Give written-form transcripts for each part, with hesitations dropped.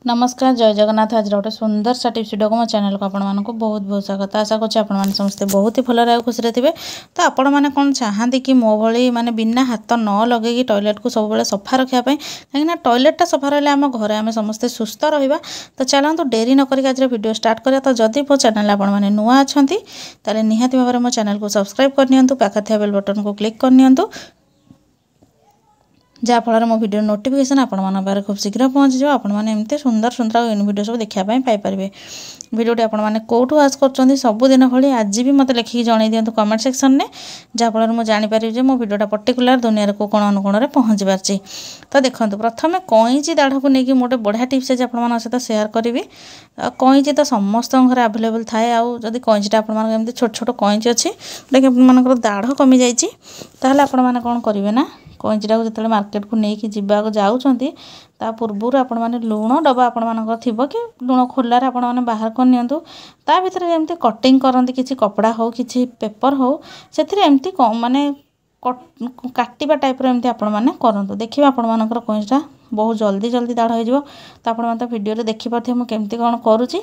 नमस्कार जय जगन्नाथ। आज गोटे सुंदर सा टिप्स वीडियो को मो चैनल को आपण मानक बहुत बहुत स्वागत। आशा कर समस्ते बहुत ही भल खुशी थे। तो आपण मैंने कौन चाहती कि मो भली माने बिना हाथ न लगे टॉयलेट को सब सफा रखापी कहीं टॉयलेटा सफा रहा आम घर आम समस्ते सुस्थ रहा। तो चलते डेरी नक आज वीडियो स्टार्ट करा। तो जदि मो चैनल आपण मैंने नुआ अच्छा ताले निहाती भाव मो चैनल को सब्सक्राइब करनी पाखे बेल बटन को क्लिक करनी जहाँफल मो वीडियो नोटिफिकेशन आप खूब शीघ्र पहुँच जाओ। आपण मैंने एमती सुंदर सुंदर इन वीडियो सब देखापी पाइपर। वीडियोटी आपण मैंने कौटू आज कर सबुदिन भली आज भी मत लिखिक जन दिंतु कमेंट सेक्शन में जहाँफल मुझे जानीपारि जे मो वीडियोटा पर्टिकुलर दुनिया को कौन अनुकोण में पहुँची पार्टी। तो देखो प्रथम कईची दाढ़ को लेकिन गोटे बढ़िया टिप्स आज आप सहित सेयार करी। कईची तो समस्त घर आवेलेबल थाए आदि कईचीटा आप छोट छोट कईची अच्छी जोटा कि दाढ़ कमी जाइए आपण मैंने कौन करेंगे ना कईचीटा को जो मार्केट को लेकिन जावाक जाऊँगी ता पूर्वर आपण मैंने लुण डब्बा आपण मानकर थिबो कि लुण खोलार आपण मैंने बाहर कर नियंतु ता भितर जेमती कटिंग करंती किछि कपड़ा हो किछि पेपर हो सेथिरे एमती माने काटिबा टाइप रो एमती आपण माने करंतु देखिबा आपण मानकर कईचीटा बहुत जल्दी जल्दी दाढ़ हो। तो आपण मैंने वीडियो देखि पाथे मु केमती कोन करूची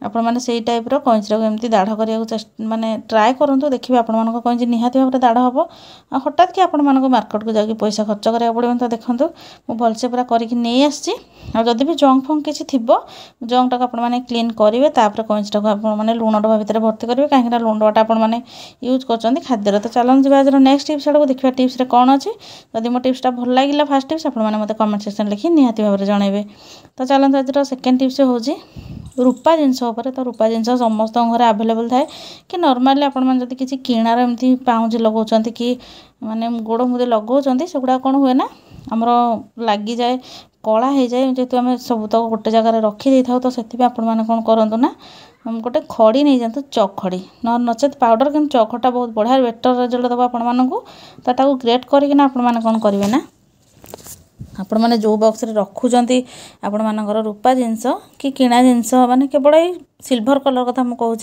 आपण मैंने सेही टाइप रो कईचीटा को एमती दाढ़ करिया माने ट्राए करंतु देखिबा आपण मानकर कईची निहाती भाबरे दाढ़ हबो। हठात कि आपण मानकर मार्केट को जाके पैसा खर्च करिया पड़िबो। तो देखंतु मु भलसे पूरा करके नहीं आसी जदि भी जंग फंग किसी थी जंग टाक आप क्लीन करेंगे तापर कईचीटा को आप लुण डब्बा भितर भर्ती करेंगे कहीं लुण डब्बाटा आप यूज कर खाद्य। तो चलते जी आज नेक्स्ट टिप्स आड़ को देखा टिप्स कौन अच्छी जदि मो टिप्सटा भल लगे फास्ट टिप्स आपने मत कमेंट सेक्शन लिखी निहाती भाव में जनइबे। तो चलते आज सेकेंड टिप्स हूँ रूपा जिनस। तो रूपा जिनस समस्त घर आवेलेबल थाए कि नॉर्मली आपड़ी किसी किणार एमती पाउच लगाउछंती कि माने गोड़ मुदे लगाउछंती सेगुड़ा कौन हुए ना आमर लगी जाए कला हो जाए जेहेतु आम सब तक गोटे जगार रखी था। तो से आपण मैंने कौन करूँ ना गोटे खड़ी नहीं जातु चक खड़ी नचेत पाउडर कि चकटा बहुत बढ़िया बेटर रिजल्ट दबा आपण मानकू। तो ग्रेट करना आपण मैंने कौन करेंगे ना आपण मैंने जो बॉक्स रे रखुचंती आपण मानकर रूपा जिनस कि किणा जिनस माने केवल सिल्वर कलर कथा मुझे कहूँ।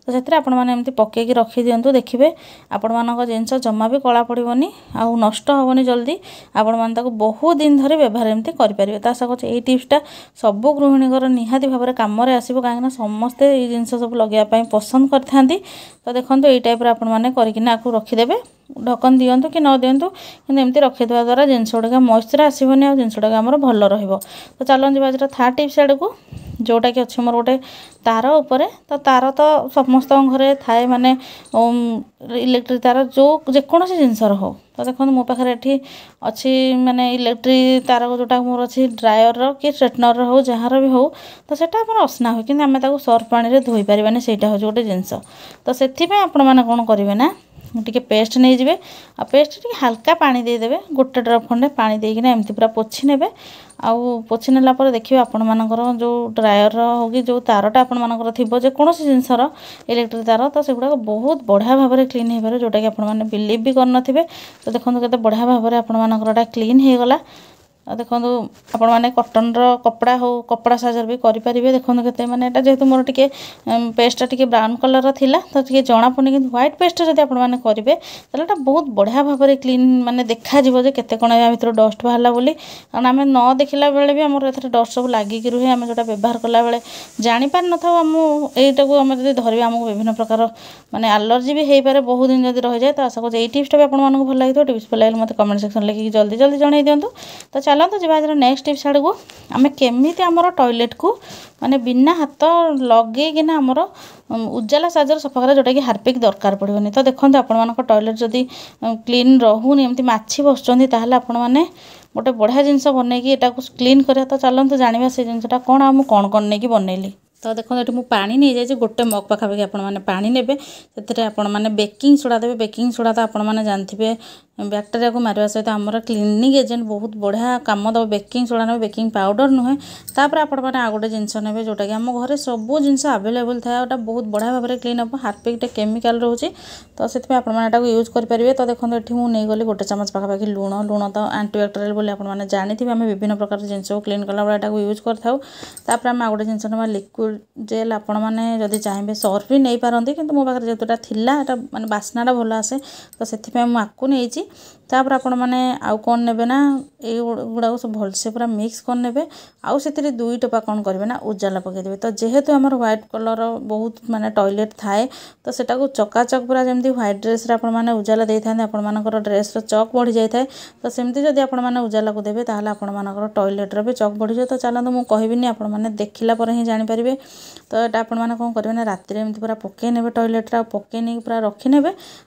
तो से आपण मैंने एमती पकईकी रखी दिंतु देखिए आपण मान जिनस जमा भी कला पड़ोनी आउ नष्ट हेनी जल्दी आपण मैंने बहुत दिन धरी व्यवहार एमती करेंगे। तो आशा कर टिप्सटा सब गृहिणी निहाती भाव में कम आसो कहीं समस्ते ये जिन सब लगे पसंद करते। तो देखो ये टाइप आपने करना रखिदे ढक्कन दिंतु कि न दिंतु कि एमती रखिदा द्वारा जिनस गुड़ा मॉइस्चर आसबनी आ जिनस गुड़ा आमर भल रहा। तो चलते आज थर्ड टिप्स आड़ को जोटा कि अच्छे मोर गोटे तार उपरे। तो तार तो समस्त घरे थाए माने इलेक्ट्रिक तार जो जेकोसी जिनस हो। तो देखो मो पाखे ये अच्छी माने इलेक्ट्रिक तार जोटा मोर अच्छी ड्रायर कि स्ट्रेटनर हो जार भी हो। तो सेटा आम असना हो कि आम सर्फ पानी में धोई पारानी से गोटे जिनस। तो से आपण मैंने कौन करेंगे ना टी पेस्ट नहीं जाए आ पेस्ट टी हल्का पानी देदेवे गोटे ड्रप खंडे पानी देकिना एमती पूरा पोछि नेबे आउ पोछि नेला पर देखिए आपण मानकर जो ड्रायर हो कि जो तारटा आपण मानकर थिबो जे कोनोसी जिनसर इलेक्ट्रिक तार तो सेगुड़ा बहुत बढ़िया भाव में क्लीन हो पारे जोटा कि आपण माने बिलीव भी करनथिबे। तो देखो केते बढ़िया भाव में आपण मानकर क्लीन हो गला। देखो आपण मैंने कटन कपड़ा हो कपड़ा साजर भी करेंगे। देखो के मैंने जेहेतु मोर टे पेस्टा टी ब्राउन कलर थिला तो टे जना पड़े कि व्हाइट पेस्ट जब आपने करेंगे तो बहुत बढ़िया भाव में क्लीन माने देखा जे केते कौन या भर डस्ट बाहर बोली कारण आम न देखला बेले भी आम डस्ट सब लगिक रुहे आम जो व्यवहार कला बेले जापार न था आम यहीटा को आम जो धरवा आमको विभिन्न प्रकार माने एलर्जी भी हो पारे बहुत दिन जब रही जाए। तो आशा कर टिप्सटा भी आपको भल लगे टिप्स भल लगे मत कमेंट सेक्शन लिखिक जल्दी जल्दी जन दिंतु। तो चलते जी आज नेक्स्ट टिप्स आड़ को आम केमी आमर टॉयलेट को माने बिना हाथ लगेकिना आमर उजाला साजर सफा करा जोटा कि हार्पिक दरकार पड़ोनी। तो देखो आपण टॉयलेट जदि क्लीन रहूनी एमती माछी बसुँच आपण मैंने गोटे बढ़िया जिनस बनईकी यहाँ क्लीन करा। तो चलते जाना से जिनटा कौन आ कौन कौन नहीं बनैली। तो देखो ये मुझे पानी नहीं जाए गोटे मग पाखापाखि आपने पानी ने से आपने बेकिंग सोडा देवे। बेकिंग सोडा तो आपने जानते बैक्टेरिया को मारवा सहित आमर क्लीनिंग एजेंट बहुत बढ़िया कम दब। बेकिंग सोडा ने बेकिंग पाउडर नुहे तापर आपने आ गोटे जिनस ने जोटा कि आम घर सब जिन आवेलेबल थाए बहुत बढ़िया भाव में क्लीन हम हार्पिक केमिकल रोचे। तो से आपने यूज करेंगे। तो देखो ये मुझे नहीं गली गोटे चामच पाखापाखि लुण लुण तो एंटीबैक्टेरियल बोली आपने जानते आम विभिन्न प्रकार जिनस क्लीन कला बेला यूज करता आम आ गोटे जिनस ना लिक्विड जेल आपण मैंने जदि चाहिए सर्फ भी नहीं पारती कि मो पाखे जेहेतुटा थिला माने बास्नाटा भल आसे। तो से मुझे नहीं तापर आपण मैंने आउ कौन नेबे ना गुड़ा सब भलसे पूरा मिक्स कर नेबे आउ से 2 टोपा कौन करेंगे ना उजाला पकईदेवे। तो जेहेतु आमर व्हाइट कलर बहुत माने टॉयलेट थाए तो सेटा को चकाचक पूरा जमी व्हाइट ड्रेस आपण मैंने उजाला दे था आपर ड्रेस चक बढ़ी जाए तो सेमती जदि आपण मैंने उजाला को देवे ताहले आपण मानकर टॉयलेट भी चक बढ़ी जाए। तो चलते मुझे कहबिनी आपण मैंने देखला पर ही जानीपारे। तो यहाँ आपण मैंने कौन करेंगे ना राति एमती पूरा पकई ने टॉयलेट पकई नहीं पूरा रखिने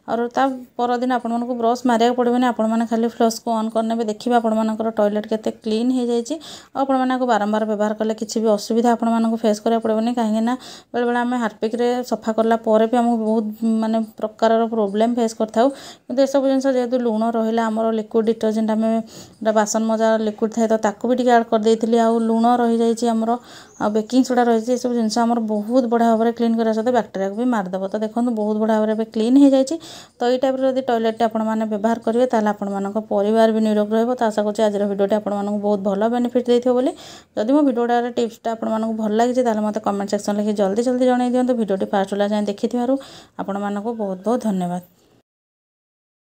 और ता परदिन आपण मानक ब्रश मारिया पड़े आपण मैंने खाली फ्लश को ऑन करने देखिए आपण मानकर टॉयलेट केते क्लीन हो जाए। आपण मानक बारंबार व्यवहार कले किसी भी असुविधा आपण मानक फेस करा पड़ेनी कहीं बेले बेले आम हार्पिक सफा कला भी आमको बहुत माने प्रकार प्रोब्लेम फेस करता कि सब जिन जेहेतु लुण रहा आमर लिक्विड डिटर्जेंट आम बासन मजा लिक्विड थाए तो ताकू भी टिके ऐड कर देती आउ लुण रही जाइए आमर बेकिंग सोडा रही सब जिन बहुत बढ़िया भाव में क्लीन करने सहित बैक्टेरिया को भी मारदेव। तो देखो बहुत बढ़िया भाव में क्लीन हो जाए। तो ये टाइप जब टॉयलेट आपण मैंने व्यवहार करेंगे ताल आपण मानक परिवार भी निरोग रही। तो आशा करुँच आज भिडियोटी आपण मानक बहुत भल बेनिफिट देथिबो बोली। जदि मो भिडियोटार टिप्सटा आपण मानक भल लगी ताल मते कमेंट सेक्शन लिखि जल्दी जल्दी जणाई दियंतु। भिडियोटी फास्ट ला जाए देखि आपण मानक बहुत बहुत धन्यवाद।